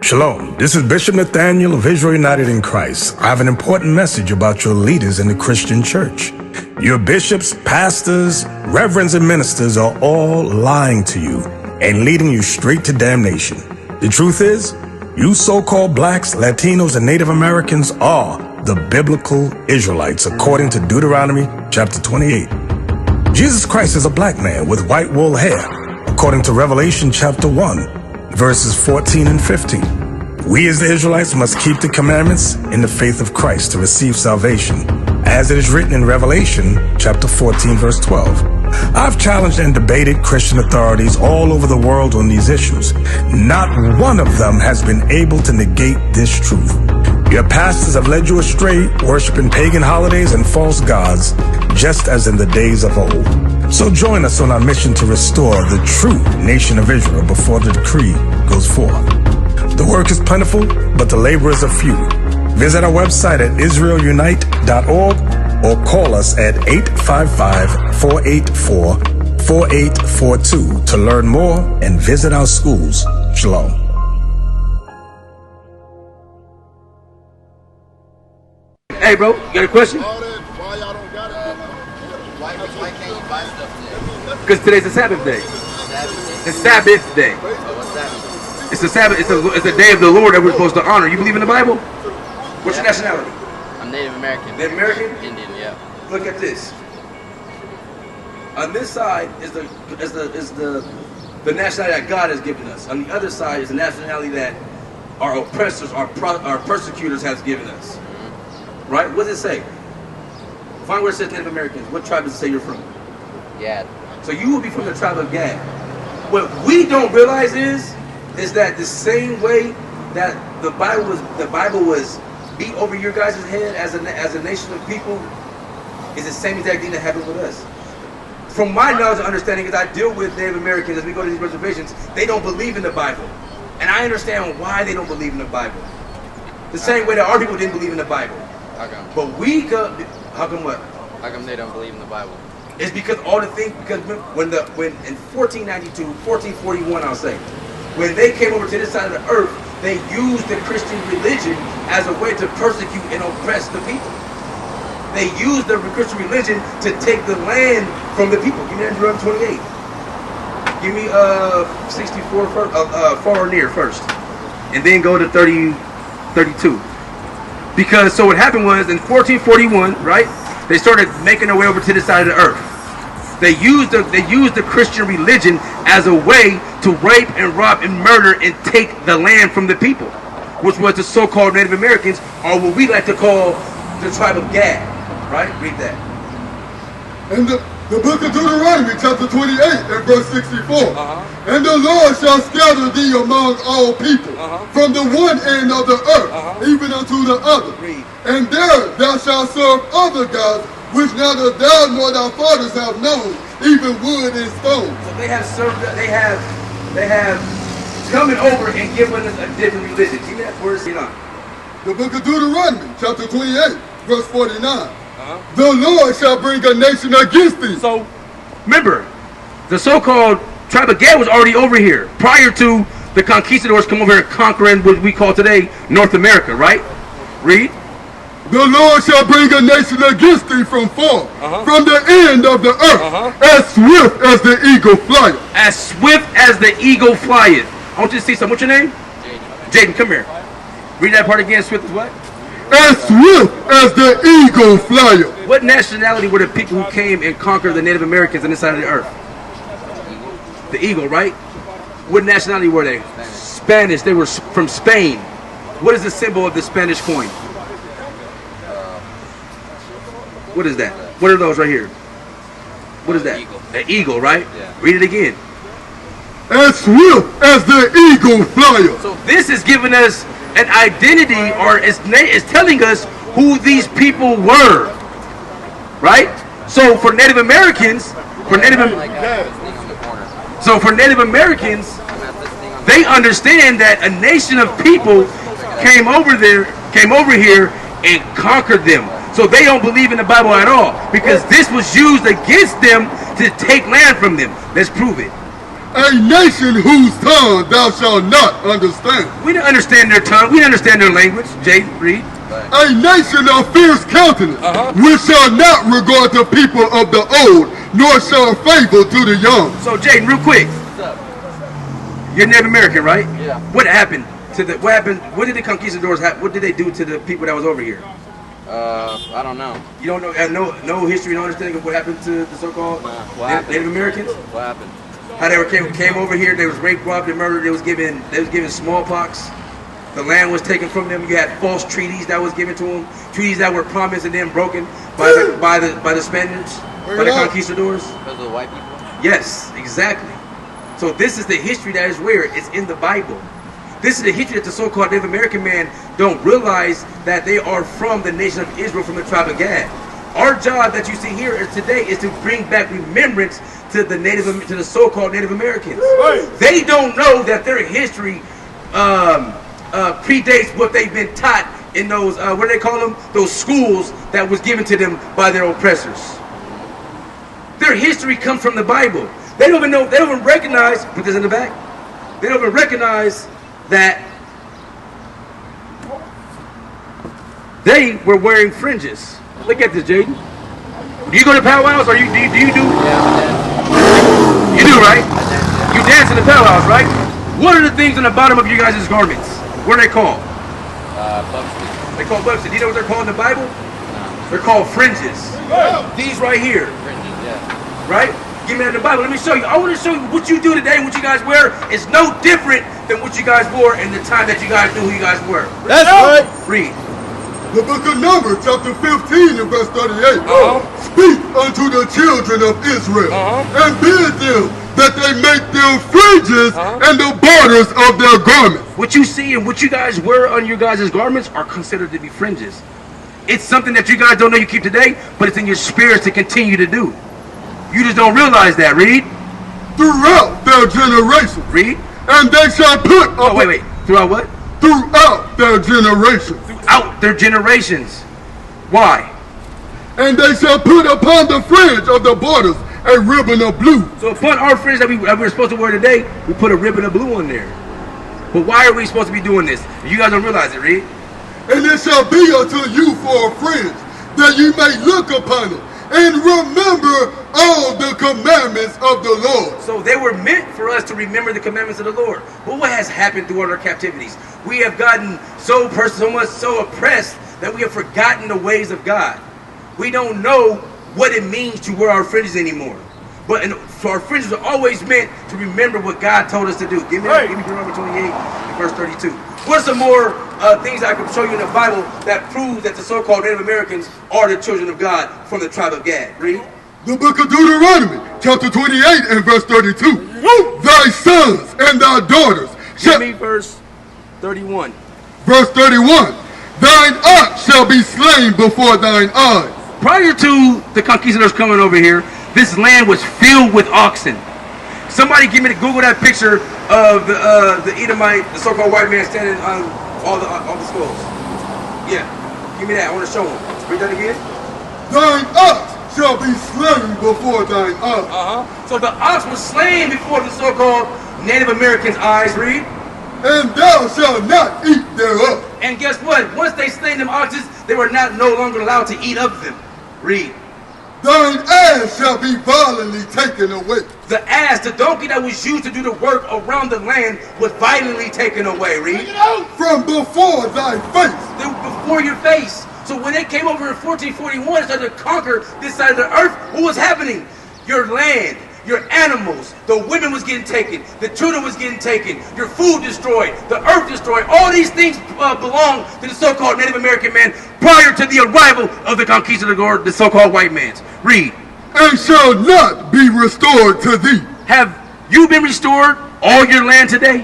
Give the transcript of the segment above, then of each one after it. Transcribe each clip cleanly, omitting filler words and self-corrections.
Shalom, this is Bishop Nathaniel of Israel United in Christ. I have an important message about your leaders in the Christian church. Your bishops, pastors, reverends, and ministers are all lying to you and leading you straight to damnation. The truth is, you so-called blacks, Latinos, and Native Americans are the biblical Israelites, according to Deuteronomy chapter 28. Jesus Christ is a black man with white wool hair, according to Revelation chapter 1. Verses 14 and 15. We as the Israelites must keep the commandments in the faith of Christ to receive salvation, as it is written in Revelation chapter 14, verse 12. I've challenged and debated Christian authorities all over the world on these issues. Not one of them has been able to negate this truth. Your pastors have led you astray, worshiping pagan holidays and false gods, just as in the days of old. So join us on our mission to restore the true nation of Israel before the decree goes forth. The work is plentiful, but the laborers are few. Visit our website at israelunite.org or call us at 855-484-4842 to learn more and visit our schools. Shalom. Hey, bro, you got a question? Because today's a Sabbath day. The Sabbath day. It's a Sabbath. It's a day of the Lord that we're supposed to honor. You believe in the Bible? What's your nationality? I'm Native American. Native American? Indian, yeah. Look at this. On this side is the nationality that God has given us. On the other side is the nationality that our oppressors, our persecutors has given us. Right? What does it say? Find where it says Native Americans. What tribe does it say you're from? Yeah. So you will be from the tribe of Gad. What we don't realize is that the same way that the Bible was beat over your guys' head as a nation of people is the same exact thing that happened with us. From my knowledge and understanding, as I deal with Native Americans as we go to these reservations, they don't believe in the Bible. And I understand why they don't believe in the Bible. The same way that our people didn't believe in the Bible. How come? But we go, how come what? How come they don't believe in the Bible? It's because all the things, because when in 1492, 1441, I'll say, when they came over to this side of the earth, they used the Christian religion as a way to persecute and oppress the people. They used the Christian religion to take the land from the people. Give me that Deuteronomy 28. Give me 64 first, far or near first, and then go to 32. Because so what happened was in 1441, right? They started making their way over to this side of the earth. They used the Christian religion as a way to rape and rob and murder and take the land from the people, which was the so-called Native Americans, or what we like to call the tribe of Gad. Right? Read that. In the book of Deuteronomy, chapter 28, and verse 64. And the Lord shall scatter thee among all people, from the one end of the earth, even unto the other. Read. And there thou shalt serve other gods, which neither thou nor thy fathers have known, even wood and stone. So they have served. They have coming over and given us a different religion. See that verse? The book of Deuteronomy, chapter 28, verse 49. The Lord shall bring a nation against thee. So, remember, the so-called tribe of Gad was already over here prior to the conquistadors come over here conquering what we call today North America, right? Read. The Lord shall bring a nation against thee from far, from the end of the earth, as swift as the eagle flieth. As swift as the eagle flieth. I want you to see something. What's your name? Jaden, come here. Read that part again. Swift as what? As swift as the eagle flieth. What nationality were the people who came and conquered the Native Americans on this side of the earth? The eagle, right? What nationality were they? Spanish. They were from Spain. What is the symbol of the Spanish coin? What is that? What are those right here? What is that? Eagle. An eagle, right? Yeah. Read it again. As swift as the eagle flieth. So this is giving us an identity, or is telling us who these people were, right? So for Native Americans, they understand that a nation of people came over here and conquered them. So they don't believe in the Bible at all, because this was used against them to take land from them. Let's prove it. A nation whose tongue thou shalt not understand. We don't understand their tongue. We understand their language. Jay, read. A nation of fierce countenance, which shall not regard the people of the old, nor shall favor to the young. So, Jaden, real quick. What's up? You're Native American, right? Yeah. What happened to the? What happened? What did the conquistadors have? What did they do to the people that was over here? I don't know. You don't know? Have no history, no understanding of what happened to the so-called What happened? Native Americans? What happened? How they were came over here? They was raped, robbed, and murdered. They was given smallpox. The land was taken from them. You had false treaties that was given to them, treaties that were promised and then broken by the Spaniards, by the conquistadors. Because of the white people? Yes, exactly. So this is the history that is where it's in the Bible. This is the history that the so-called Native American man don't realize that they are from the nation of Israel, from the tribe of Gad. Our job that you see here today is to bring back remembrance to the so-called Native Americans. Right. They don't know that their history predates what they've been taught in those what do they call them? Those schools that was given to them by their oppressors. Their history comes from the Bible. They don't even know. They don't even recognize. Put this in the back. They don't even recognize that they were wearing fringes. Look at this, Jaden. Do you go to powwows, or do you do? Yeah, you do, right? You dance in the powwows, right? What are the things on the bottom of you guys' garments? What are they called? Buckskin. They call buckskin. Do you know what they're called in the Bible? No. They're called fringes. These right here, Fringes, yeah. right? Give me that in the Bible. Let me show you. I want to show you what you do today and what you guys wear is no different than what you guys wore in the time that you guys knew who you guys were. That's right. Read. The book of Numbers, chapter 15 and verse 38. Speak unto the children of Israel and bid them that they make them fringes and the borders of their garments. What you see and what you guys wear on your guys' garments are considered to be fringes. It's something that you guys don't know you keep today, but it's in your spirits to continue to do. You just don't realize that. Read. Throughout their generation. Read. And they shall put Oh, wait. Throughout what? Throughout their generation. Throughout their generations. Why? And they shall put upon the fringe of the borders a ribbon of blue. So upon our fringe that we're supposed to wear today, we put a ribbon of blue on there. But why are we supposed to be doing this? You guys don't realize it. Read. And it shall be unto you for a fringe, that you may look upon it and remember all the commandments of the Lord. So they were meant for us to remember the commandments of the Lord. But what has happened throughout our captivities? We have gotten so oppressed that we have forgotten the ways of God. We don't know what it means to wear our fringes anymore. But for our fringes are always meant to remember what God told us to do. Give me Deuteronomy 28 and verse 32. What are some more things I can show you in the Bible that prove that the so-called Native Americans are the children of God from the tribe of Gad? Read. The book of Deuteronomy, chapter 28 and verse 32. Thy sons and thy daughters Give me verse 31. Verse 31. Thine ox shall be slain before thine eyes. Prior to the conquistadors coming over here, this land was filled with oxen. Somebody Google that picture of the Edomite, the so-called white man standing on all the skulls. Yeah, give me that. I want to show them. Read that again. Thine ox shall be slain before thine eyes. So the ox was slain before the so-called Native Americans' eyes. Read. And thou shalt not eat thereof. And guess what? Once they slain them oxes, they were no longer allowed to eat of them. Read. Thine ass shall be violently taken away. The ass, the donkey that was used to do the work around the land, was violently taken away. Read. From before thy face. Before your face. So when they came over in 1441 and started to conquer this side of the earth, what was happening? Your land, your animals, the women was getting taken, the children was getting taken, your food destroyed, the earth destroyed. All these things belong to the so-called Native American man prior to the arrival of the conquistador, the so-called white man's. Read. And shall not be restored to thee. Have you been restored all your land today?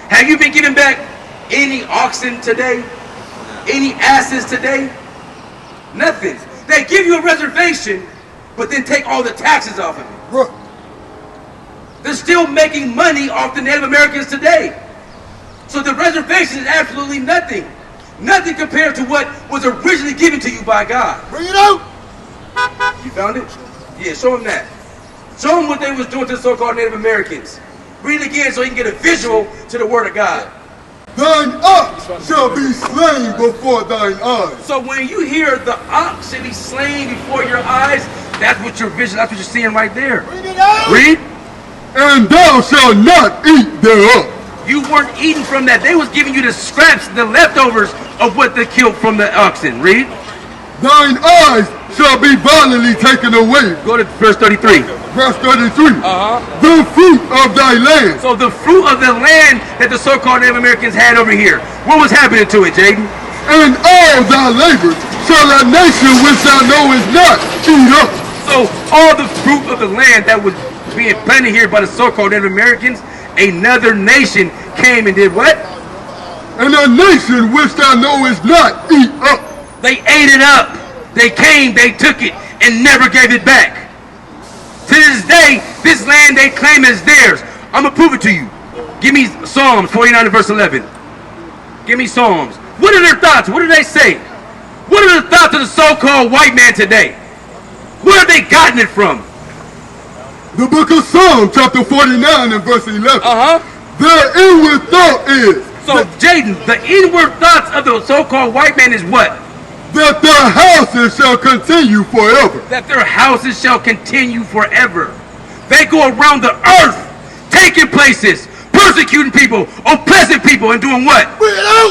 Have you been given back any oxen today? Any asses today? Nothing. They give you a reservation, but then take all the taxes off of it. Right. They're still making money off the Native Americans today. So the reservation is absolutely nothing. Nothing compared to what was originally given to you by God. Bring it out. You found it? Yeah, show them that. Show them what they was doing to the so-called Native Americans. Read it again so you can get a visual to the word of God. Thine ox shall be slain before thine eyes. So when you hear the ox should be slain before your eyes, that's what your vision, that's what you're seeing right there. Read it out. Read. And thou shalt not eat thereof. You weren't eating from that. They was giving you the scraps, the leftovers of what they killed from the oxen. Read. Thine eyes shall be violently taken away. Go to verse 33. Verse 33. The fruit of thy land. So the fruit of the land that the so-called Native Americans had over here, what was happening to it, Jaden? And all thy labors shall a nation which thou knowest not eat up. So all the fruit of the land that was being planted here by the so-called Native Americans, another nation came and did what? And a nation which thou knowest not eat up. They ate it up. They came, they took it, and never gave it back. To this day, this land they claim is theirs. I'm going to prove it to you. Give me Psalms 49 and verse 11. Give me Psalms. What are their thoughts? What do they say? What are the thoughts of the so-called white man today? Where have they gotten it from? The book of Psalms, chapter 49 and verse 11. Their inward thought is. So, Jaden, the inward thoughts of the so-called white man is what? That their houses shall continue forever. That their houses shall continue forever. They go around the earth, taking places, persecuting people, oppressing people, and doing what?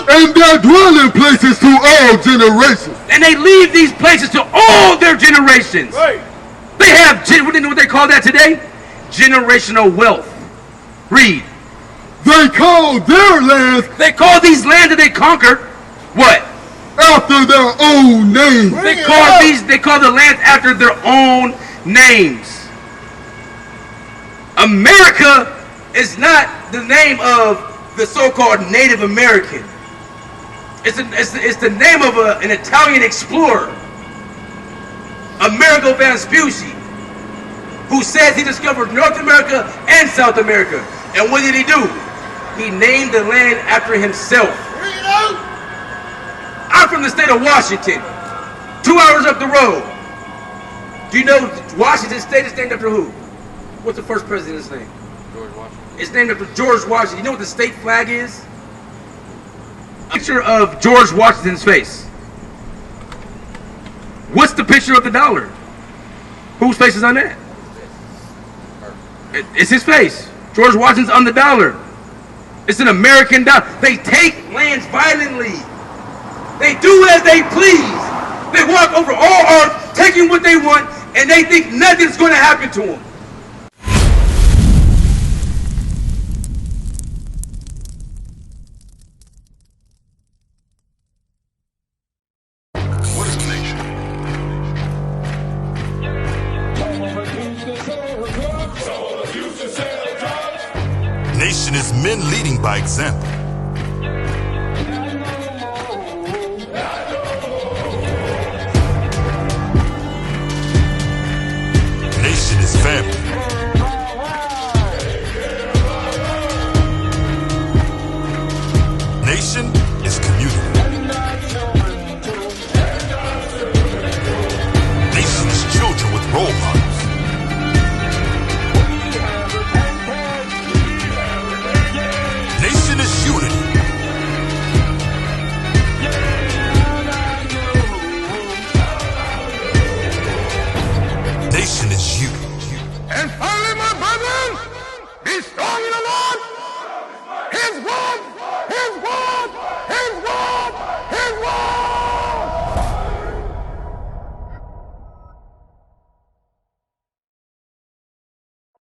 And their dwelling places to all generations. And they leave these places to all their generations. Right. They have, what do you know what they call that today? Generational wealth. Read. They call their lands. They call these lands that they conquered, what? After their own names. They call the lands after their own names. America is not the name of the so-called Native American. It's the name of an Italian explorer, Amerigo Vespucci, who says he discovered North America and South America. And what did he do? He named the land after himself. I'm from the state of Washington, 2 hours up the road. Do you know Washington State is named after who? What's the first president's name? George Washington. It's named after George Washington. You know what the state flag is? A picture of George Washington's face. What's the picture of the dollar? Whose face is on that? It's his face. George Washington's on the dollar. It's an American dollar. They take lands violently. They do as they please. They walk over all earth, taking what they want, and they think nothing's going to happen to them. What is a nation? Nation is men leading by example. Nation is family. Nation is community. Nation is children with role models. Nation is unity. Nation is